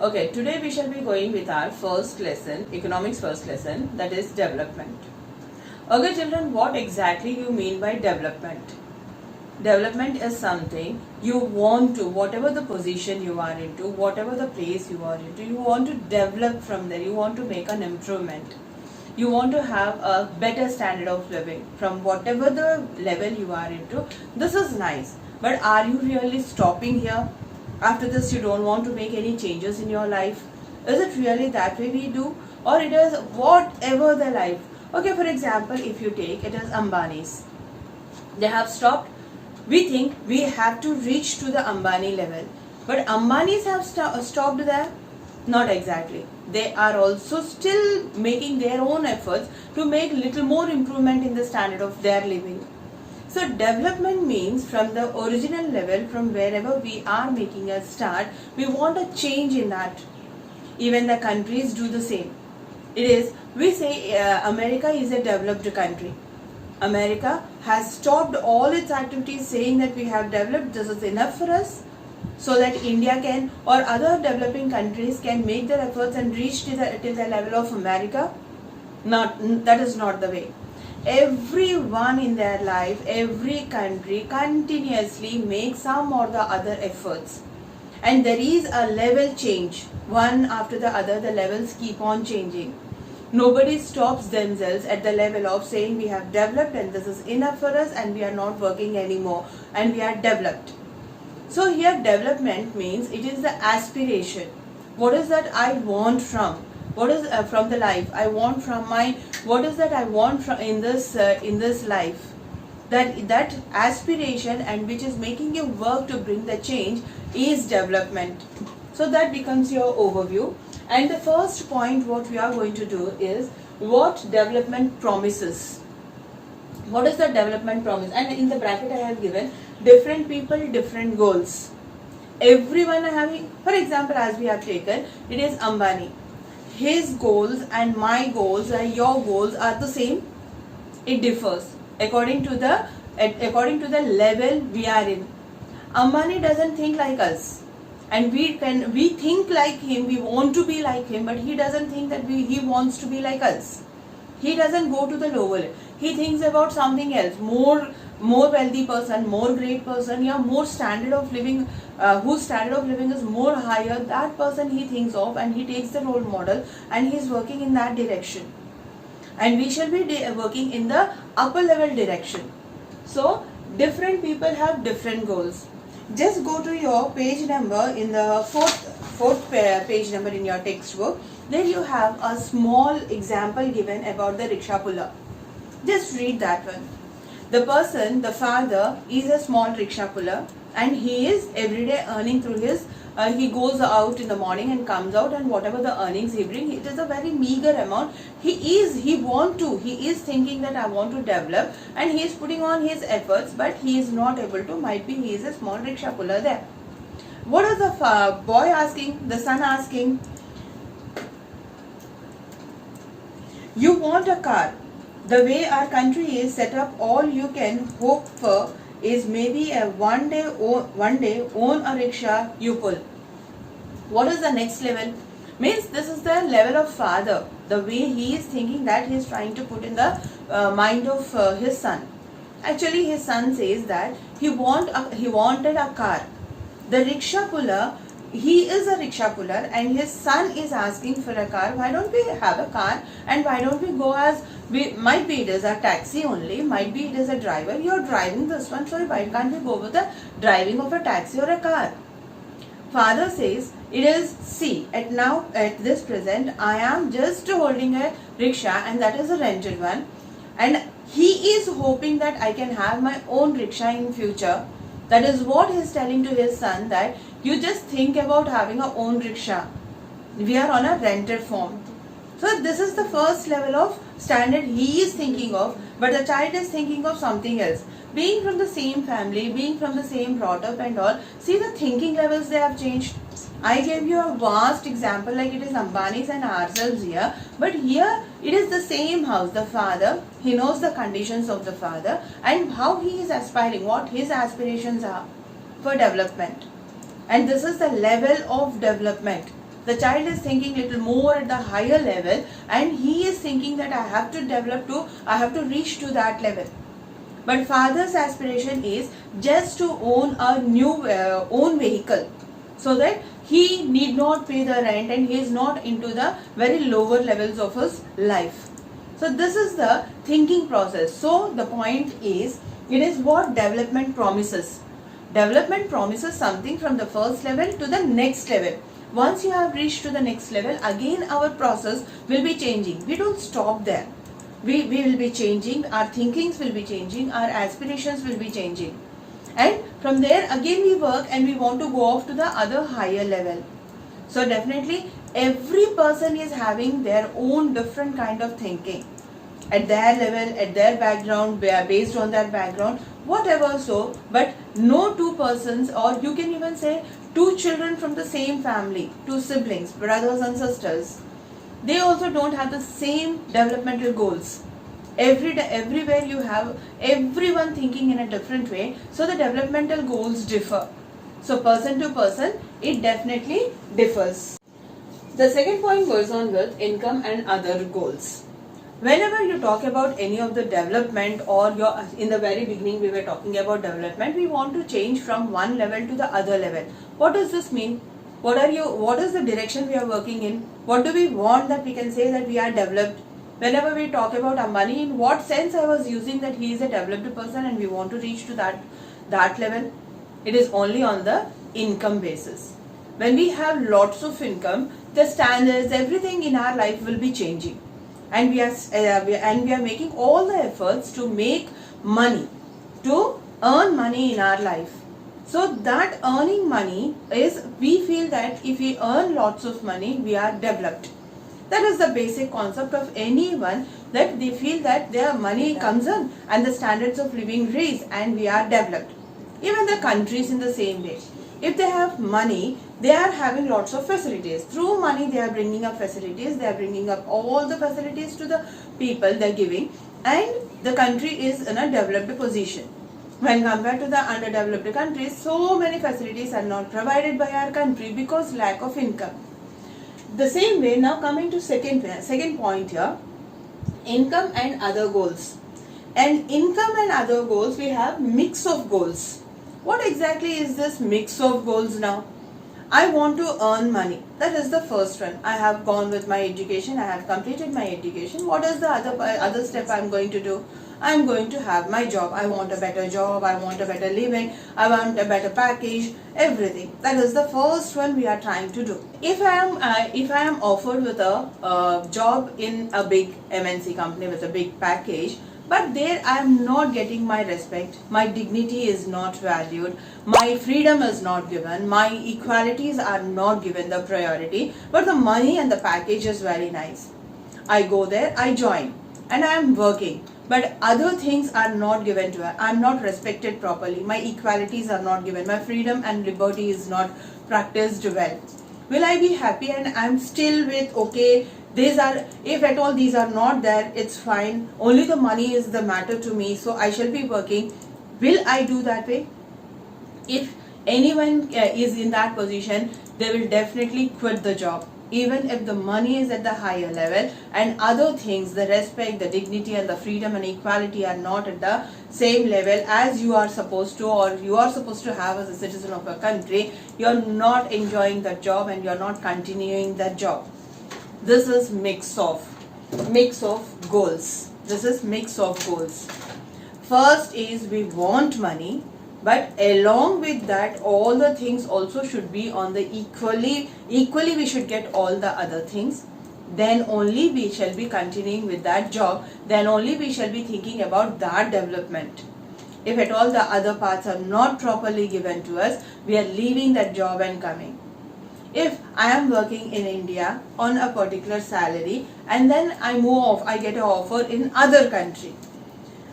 Okay, today we shall be going with our first lesson, economics first lesson, that is development. Okay children, what exactly you mean by development? Development is something you want to, whatever the position you are into, whatever the place you are into, you want to develop from there, you want to make an improvement. You want to have a better standard of living from whatever the level you are into. This is nice, but are you really stopping here? After this you don't want to make any changes in your life? Is it really that way we do, or it is whatever the life? Okay, for example, if you take it is Ambani's, they have stopped. We think we have to reach to the Ambani level, but Ambani's have stopped there? Not exactly. They are also still making their own efforts to make little more improvement in the standard of their living. So development means from the original level, from wherever we are making a start, we want a change in that. Even the countries do the same. It is, we say America is a developed country. America has stopped all its activities saying that we have developed, this is enough for us, so that India can or other developing countries can make their efforts and reach till the level of America. That is not the way. Everyone in their life, every country continuously makes some or the other efforts, and there is a level change. One after the other, the levels keep on changing. Nobody stops themselves at the level of saying we have developed and this is enough for us and we are not working anymore and we are developed. So here development means it is the aspiration. What is that I want from? What is from the life I want from my? What is that I want from in this life? That aspiration and which is making you work to bring the change is development. So that becomes your overview. And the first point what we are going to do is what development promises. What is the development promise? And in the bracket I have given different people, different goals. Everyone having, for example, as we have taken, it is Ambani. His goals and my goals and your goals are the same. It differs according to the level we are in. Ambani doesn't think like us. And we think like him, we want to be like him, but he doesn't think that he wants to be like us. He doesn't go to the lower level. He thinks about something else, more wealthy person, more great person, yeah, more standard of living, whose standard of living is more higher. That person he thinks of and he takes the role model and he is working in that direction. And we shall be working in the upper level direction. So different people have different goals. Just go to your page number in the fourth page number in your textbook. There you have a small example given about the rickshaw puller. Just read that one. The person, the father, is a small rickshaw puller and he is every day earning through his, he goes out in the morning and comes out, and whatever the earnings he brings, it is a very meager amount. He is thinking that I want to develop and he is putting on his efforts, but he is not able to. Might be he is a small rickshaw puller there. What is the boy asking, the son asking? You want a car. The way our country is set up, all you can hope for is maybe a one day own a rickshaw you pull. What is the next level? Means this is the level of father. The way he is thinking, that he is trying to put in the mind of his son. Actually, his son says that he wanted a car. The rickshaw puller, he is a rickshaw puller and his son is asking for a car. Why don't we have a car and why don't we go as, might be it is a taxi only, might be it is a driver. You are driving this one, so why can't we go with the driving of a taxi or a car? Father says, it is, see, at this present, I am just holding a rickshaw and that is a rented one. And he is hoping that I can have my own rickshaw in future. That is what he is telling to his son, that you just think about having a own rickshaw. We are on a rented form. So this is the first level of standard he is thinking of, but the child is thinking of something else. Being from the same family, being from the same brought up and all, see the thinking levels they have changed. I gave you a vast example like it is Ambani's and ourselves here, but here it is the same house. The father, he knows the conditions of the father and how he is aspiring, what his aspirations are for development. And this is the level of development. The child is thinking little more at the higher level, and he is thinking that I have to reach to that level. But father's aspiration is just to own a new own vehicle, so that he need not pay the rent and he is not into the very lower levels of his life. So this is the thinking process. So the point is, it is what development promises. Development promises something from the first level to the next level. Once you have reached to the next level, again our process will be changing. We don't stop there. We will be changing, our thinkings will be changing, our aspirations will be changing. And from there again we work and we want to go off to the other higher level. So definitely every person is having their own different kind of thinking. At their level, at their background, based on that background, whatever so, but no two persons, or you can even say two children from the same family, two siblings, brothers and sisters, they also don't have the same developmental goals. Everywhere you have everyone thinking in a different way, so the developmental goals differ. So person to person, it definitely differs. The second point goes on with income and other goals. Whenever you talk about any of the development, or in the very beginning we were talking about development, we want to change from one level to the other level. What does this mean? What is the direction we are working in? What do we want that we can say that we are developed? Whenever we talk about our money, in what sense I was using that he is a developed person and we want to reach to that level? It is only on the income basis. When we have lots of income, the standards, everything in our life will be changing, and we are making all the efforts to make money, to earn money in our life. So that earning money is, we feel that if we earn lots of money, we are developed. That is the basic concept of anyone, that they feel that their money comes in and the standards of living raise and we are developed. Even the countries in the same way. If they have money, they are having lots of facilities. Through money, they are bringing up facilities. They are bringing up all the facilities to the people they are giving, and the country is in a developed position. When compared to the underdeveloped countries, so many facilities are not provided by our country because lack of income. The same way, now coming to second point here, income and other goals. And income and other goals, we have mix of goals. What exactly is this mix of goals now? I want to earn money. That is the first one. I have gone with my education. I have completed my education. What is the other step I am going to do? I am going to have my job. I want a better job. I want a better living. I want a better package. Everything. That is the first one we are trying to do. If I am offered with a job in a big MNC company with a big package, but there I am not getting my respect, my dignity is not valued, my freedom is not given, my equalities are not given the priority, but the money and the package is very nice. I go there, I join, and I am working, but other things are not given to her. I am not respected properly, my equalities are not given, my freedom and liberty is not practiced well. Will I be happy? And I am still with, okay, these are, if at all these are not there, it's fine, only the money is the matter to me, so I shall be working. Will I do that way? If anyone is in that position, they will definitely quit the job, even if the money is at the higher level and other things, the respect, the dignity and the freedom and equality are not at the same level as you are supposed to, or you are supposed to have as a citizen of a country. You are not enjoying that job and you are not continuing that job. This is mix of goals. This is mix of goals. First is we want money, but along with that, all the things also should be on the equally we should get all the other things. Then only we shall be continuing with that job. Then only we shall be thinking about that development. If at all the other parts are not properly given to us, we are leaving that job and coming. If I am working in India on a particular salary and then I move off, I get an offer in other country,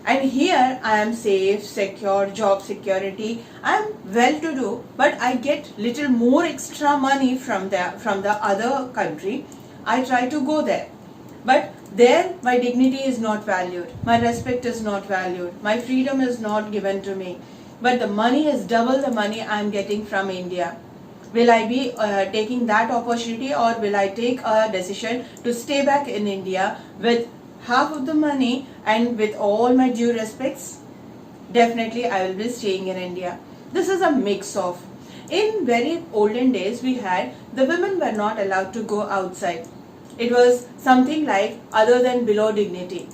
and here I am safe, secure, job security, I am well to do, but I get little more extra money from the other country. I try to go there, but there my dignity is not valued, my respect is not valued, my freedom is not given to me, but the money is double the money I am getting from India. Will I be taking that opportunity, or will I take a decision to stay back in India with half of the money and with all my due respects? Definitely I will be staying in India. This is a mix of. In very olden days, we had the women were not allowed to go outside. It was something like other than below dignity.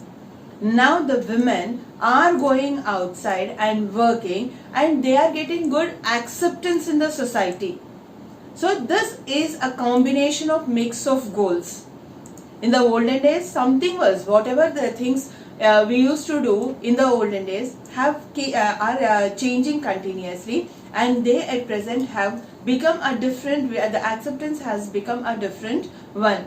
Now the women are going outside and working, and they are getting good acceptance in the society. So this is a combination of mix of goals. In the olden days, something was, whatever the things we used to do in the olden days are changing continuously, and they at present have become a different, the acceptance has become a different one.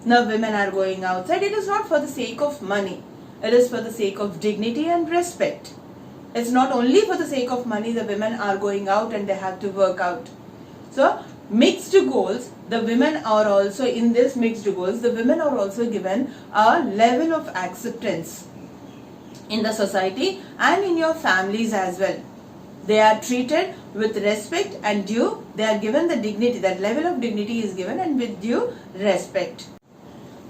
Now women are going outside. It is not for the sake of money. It is for the sake of dignity and respect. It's not only for the sake of money the women are going out and they have to work out. So mixed goals, the women are also, in this mixed goals, the women are also given a level of acceptance in the society and in your families as well. They are treated with respect and due. They are given the dignity, that level of dignity is given, and with due respect.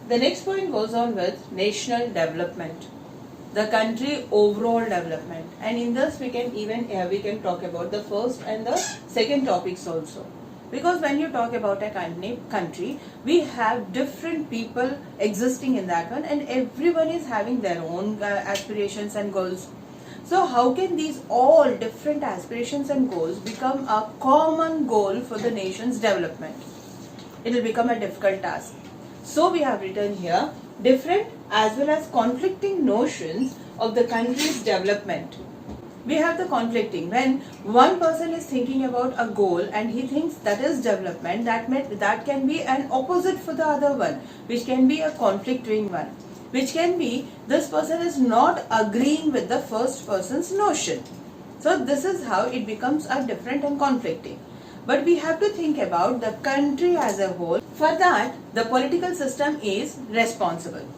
The next point goes on with national development, the country overall development, and in this we can talk about the first and the second topics also. Because when you talk about a country, we have different people existing in that one, and everyone is having their own aspirations and goals. So how can these all different aspirations and goals become a common goal for the nation's development? It will become a difficult task. So we have written here different as well as conflicting notions of the country's development. We have the conflicting. When one person is thinking about a goal and he thinks that is development, that can be an opposite for the other one, which can be a conflicting one, which can be this person is not agreeing with the first person's notion. So this is how it becomes a different and conflicting. But we have to think about the country as a whole. For that, the political system is responsible.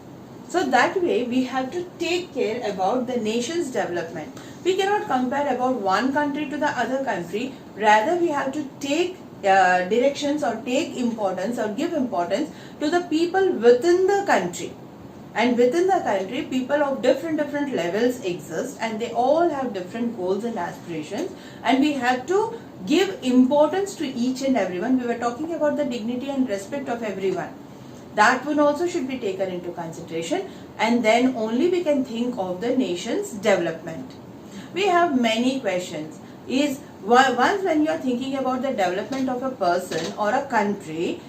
So that way we have to take care about the nation's development. We cannot compare about one country to the other country. Rather, we have to take directions or take importance or give importance to the people within the country. And within the country, people of different levels exist, and they all have different goals and aspirations, and we have to give importance to each and everyone. We were talking about the dignity and respect of everyone. That one also should be taken into consideration, and then only we can think of the nation's development. We have many questions. Once when you are thinking about the development of a person or a country,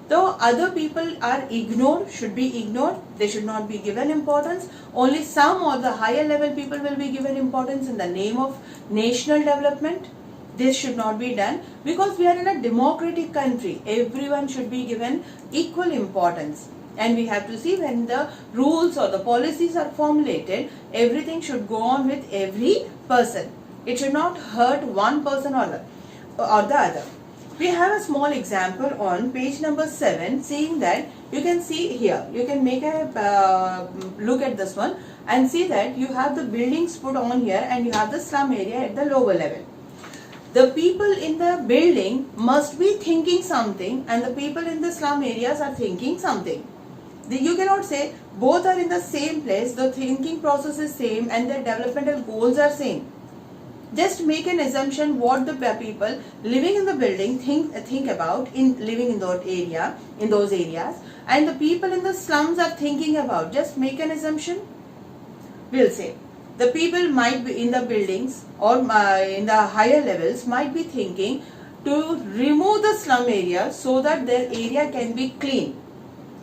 though other people are ignored, should be ignored, they should not be given importance. Only some or the higher level people will be given importance in the name of national development. This should not be done, because we are in a democratic country. Everyone should be given equal importance. And we have to see, when the rules or the policies are formulated, everything should go on with every person. It should not hurt one person or the other. We have a small example on page number 7, seeing that you can see here, you can make a look at this one and see that you have the buildings put on here and you have the slum area at the lower level. The people in the building must be thinking something, and the people in the slum areas are thinking something. You cannot say both are in the same place, the thinking process is same and their developmental goals are same. Just make an assumption what the people living in the building think about in living in those areas, and the people in the slums are thinking about. Just make an assumption. We'll say the people might be in the buildings or in the higher levels might be thinking to remove the slum area so that their area can be clean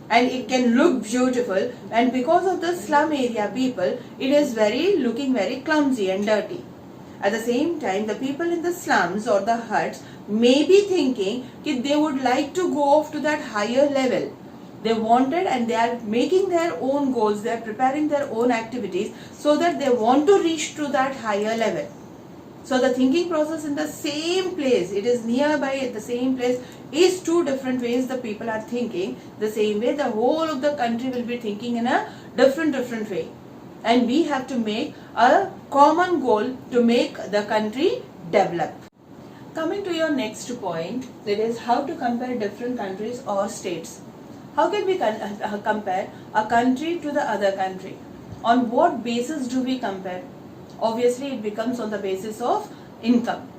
and it can look beautiful, and because of the slum area people, it is looking very clumsy and dirty. At the same time, the people in the slums or the huts may be thinking that they would like to go off to that higher level. They wanted, and they are making their own goals, they are preparing their own activities so that they want to reach to that higher level. So the thinking process in the same place, it is nearby at the same place, is two different ways the people are thinking. The same way the whole of the country will be thinking in a different way. And we have to make a common goal to make the country develop. Coming to your next point, that is how to compare different countries or states. How can we compare a country to the other country? On what basis do we compare? Obviously, it becomes on the basis of income.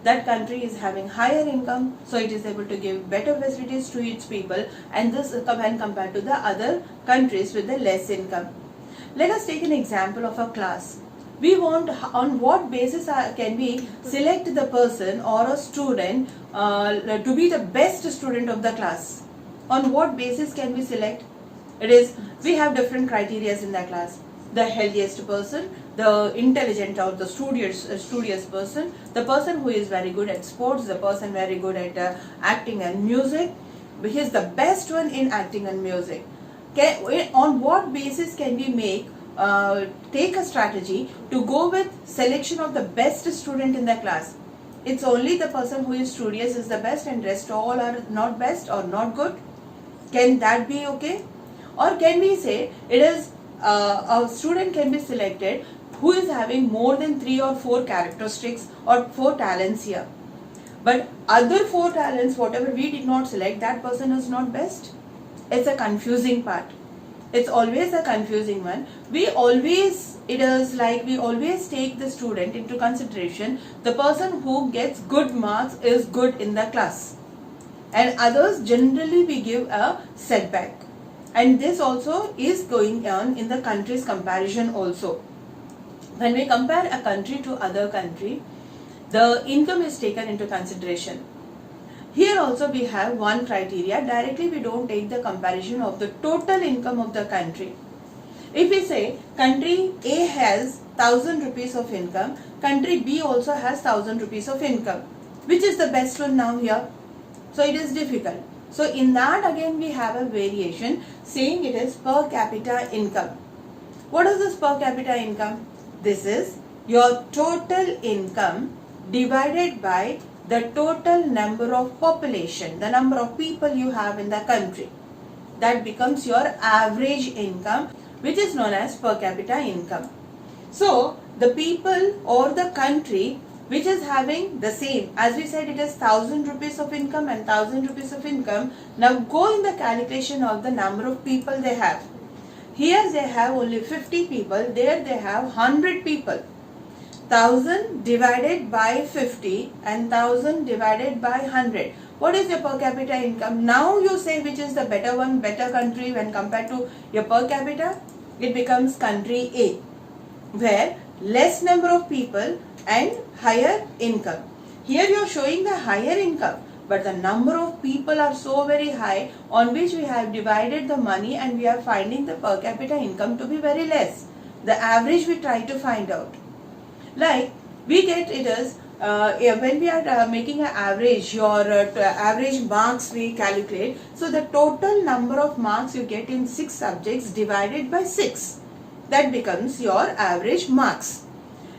That country is having higher income, so it is able to give better facilities to its people, and this when compared to the other countries with the less income. Let us take an example of a class. We want, on what basis can we select the person or a student to be the best student of the class? On what basis can we select? It is, we have different criteria in the class. The healthiest person, the intelligent or the studious person, the person who is very good at sports, the person very good at acting and music. He is the best one in acting and music. On what basis can we take a strategy to go with selection of the best student in the class? It's only the person who is studious is the best and rest all are not best or not good. Can that be okay? Or can we say it is a student can be selected who is having more than 3 or 4 characteristics or 4 talents here, but other 4 talents whatever we did not select, that person is not best? It's a confusing part. It's always a confusing one. We always take the student into consideration. The person who gets good marks is good in the class, and others generally we give a setback. And this also is going on in the country's comparison also. When we compare a country to other country, the income is taken into consideration. Here also we have one criteria. Directly we don't take the comparison of the total income of the country. If we say country A has 1000 rupees of income, country B also has 1000 rupees of income, which is the best one now here? So it is difficult. So in that again we have a variation saying it is per capita income. What is this per capita income? This is your total income divided by the total number of population, the number of people you have in the country. That becomes your average income, which is known as per capita income. So the people or the country which is having the same, as we said it is 1000 rupees of income and 1000 rupees of income. Now go in the calculation of the number of people they have. Here they have only 50 people, there they have 100 people. 1000 divided by 50 and 1000 divided by 100. What is your per capita income? Now you say which is the better one, better country when compared to your per capita? It becomes country A, where less number of people and higher income. Here you are showing the higher income, but the number of people are so very high, on which we have divided the money and we are finding the per capita income to be very less. The average we try to find out. Like we get it as when we are making an average, your average marks we calculate. So the total number of marks you get in 6 subjects divided by 6. That becomes your average marks.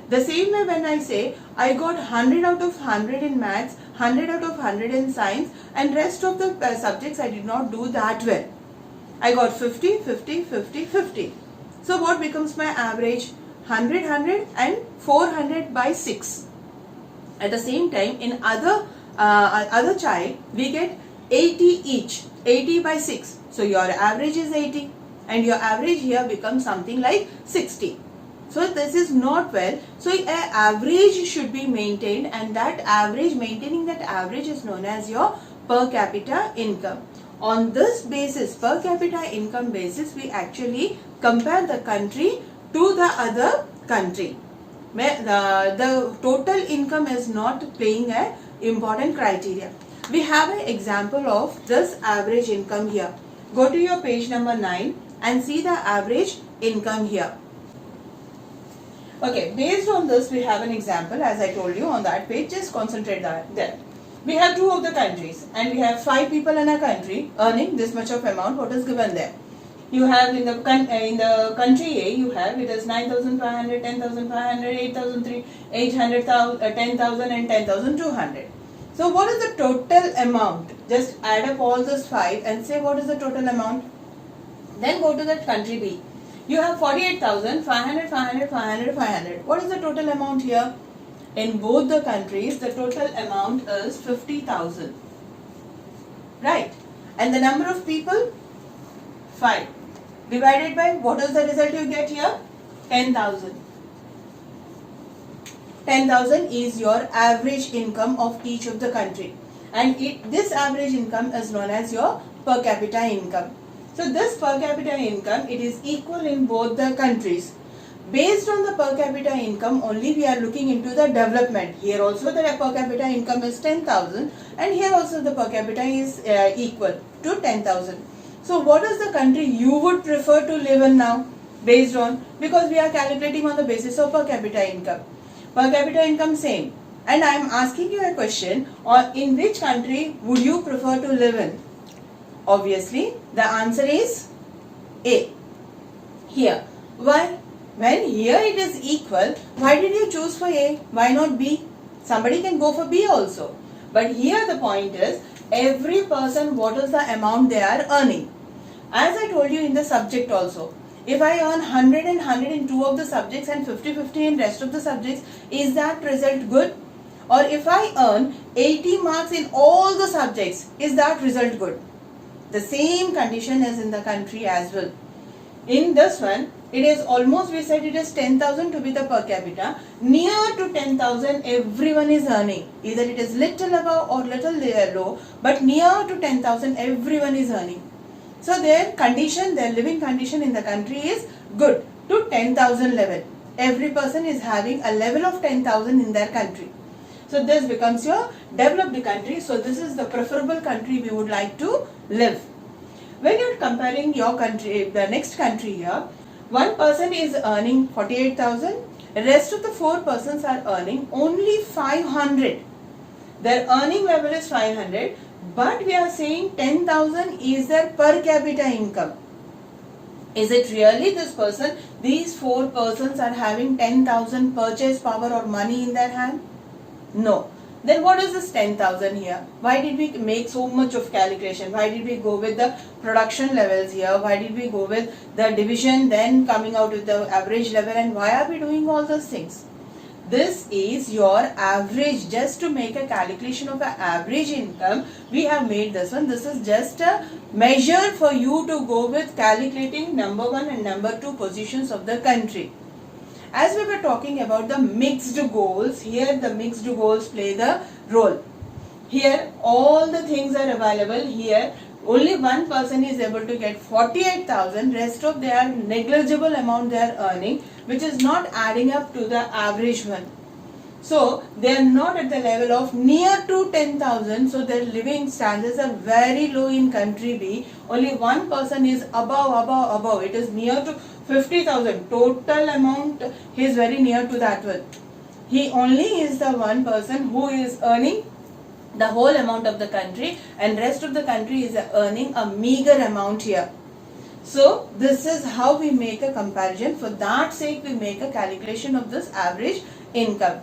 The same way when I say I got 100 out of 100 in maths, 100 out of 100 in science, and rest of the subjects I did not do that well. I got 50, 50, 50, 50. So what becomes my average? 100, 100 and 400 by 6. At the same time, in other child, we get 80 each, 80 by 6. So your average is 80 and your average here becomes something like 60. So this is not well. So an average should be maintained, and that average, maintaining that average is known as your per capita income. On this basis, per capita income basis, we actually compare the country to the other country. The total income is not playing an important criteria. We have an example of this average income here. Go to your page number 9 and see the average income here. Okay, based on this we have an example, as I told you on that page. Just concentrate there. We have 2 of the countries and we have 5 people in a country earning this much of amount. What is given there? You have in the country A, you have it is 9,500, 10,500, 8,300, 800, 10,000 and 10,200. So what is the total amount? Just add up all those 5 and say what is the total amount. Then go to that country B. You have 48,000, 500, 500, 500, 500. What is the total amount here? In both the countries, the total amount is 50,000. Right? And the number of people? 5. Divided by, what is the result you get here? 10,000. 10,000 is your average income of each of the country. And this average income is known as your per capita income. So this per capita income, it is equal in both the countries. Based on the per capita income only we are looking into the development. Here also the per capita income is 10,000 and here also the per capita is equal to 10,000. So what is the country you would prefer to live in now? Based on, because we are calculating on the basis of per capita income. Per capita income same. And I am asking you a question, or in which country would you prefer to live in? Obviously the answer is A. Here. Why? When here it is equal, why did you choose for A? Why not B? Somebody can go for B also. But here the point is, every person, what is the amount they are earning? As I told you in the subject also, if I earn 100 and 100 in 2 of the subjects and 50-50 in rest of the subjects, is that result good? Or if I earn 80 marks in all the subjects, is that result good? The same condition is in the country as well. In this one, it is almost, we said it is 10,000 to be the per capita. Near to 10,000 everyone is earning. Either it is little above or little low, but near to 10,000 everyone is earning. So their condition, their living condition in the country is good to 10,000 level. Every person is having a level of 10,000 in their country. So this becomes your developed country. So this is the preferable country we would like to live. When you are comparing your country, the next country here, one person is earning 48,000, rest of the 4 persons are earning only 500. Their earning level is 500, but we are saying 10,000 is their per capita income. Is it really this person, these 4 persons are having 10,000 purchase power or money in their hand? No. Then what is this 10,000 here? Why did we make so much of calculation? Why did we go with the production levels here? Why did we go with the division, then coming out with the average level, and why are we doing all those things? This is your average. Just to make a calculation of an average income, we have made this one. This is just a measure for you to go with calculating number 1 and number 2 positions of the country. As we were talking about the mixed goals, here the mixed goals play the role. Here all the things are available. Here only one person is able to get 48,000, rest of their negligible amount they are earning, which is not adding up to the average one. So they are not at the level of near to 10,000, so their living standards are very low in country B. Only one person is above. It is near to 50,000. Total amount, he is very near to that one. He only is the one person who is earning the whole amount of the country, and rest of the country is earning a meager amount here. So this is how we make a comparison. For that sake we make a calculation of this average income.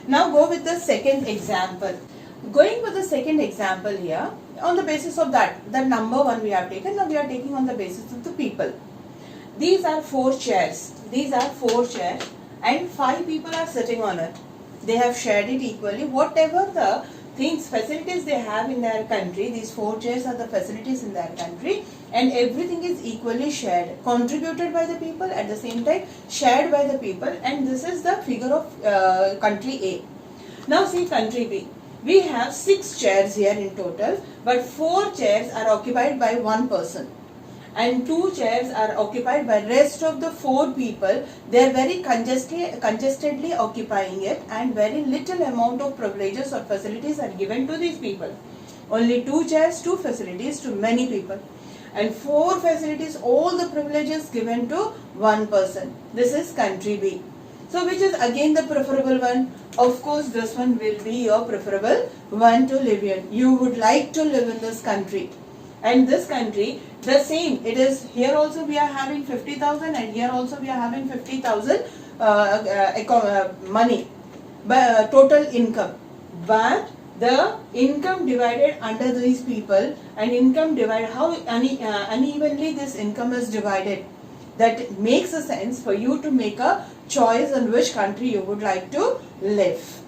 Now go with the second example. Going with the second example here, on the basis of that number 1 we have taken, now we are taking on the basis of the people. These are 4 chairs. These are 4 chairs and 5 people are sitting on it. They have shared it equally. Whatever the things, facilities they have in their country, these 4 chairs are the facilities in their country, and everything is equally shared, contributed by the people, at the same time shared by the people, and this is the figure of country A. Now see country B. We have 6 chairs here in total, but 4 chairs are occupied by one person, and 2 chairs are occupied by rest of the 4 people. They are very congested occupying it, and very little amount of privileges or facilities are given to these people. Only 2 chairs, 2 facilities to many people, and 4 facilities, all the privileges given to one person. This is country B. So which is again the preferable one? Of course this one will be your preferable one to live in. You would like to live in this country. And this country, the same, it is here also we are having 50,000 and here also we are having 50,000 money, total income. But the income divided under these people, and income divided, how unevenly this income is divided, that makes a sense for you to make a choice on which country you would like to live.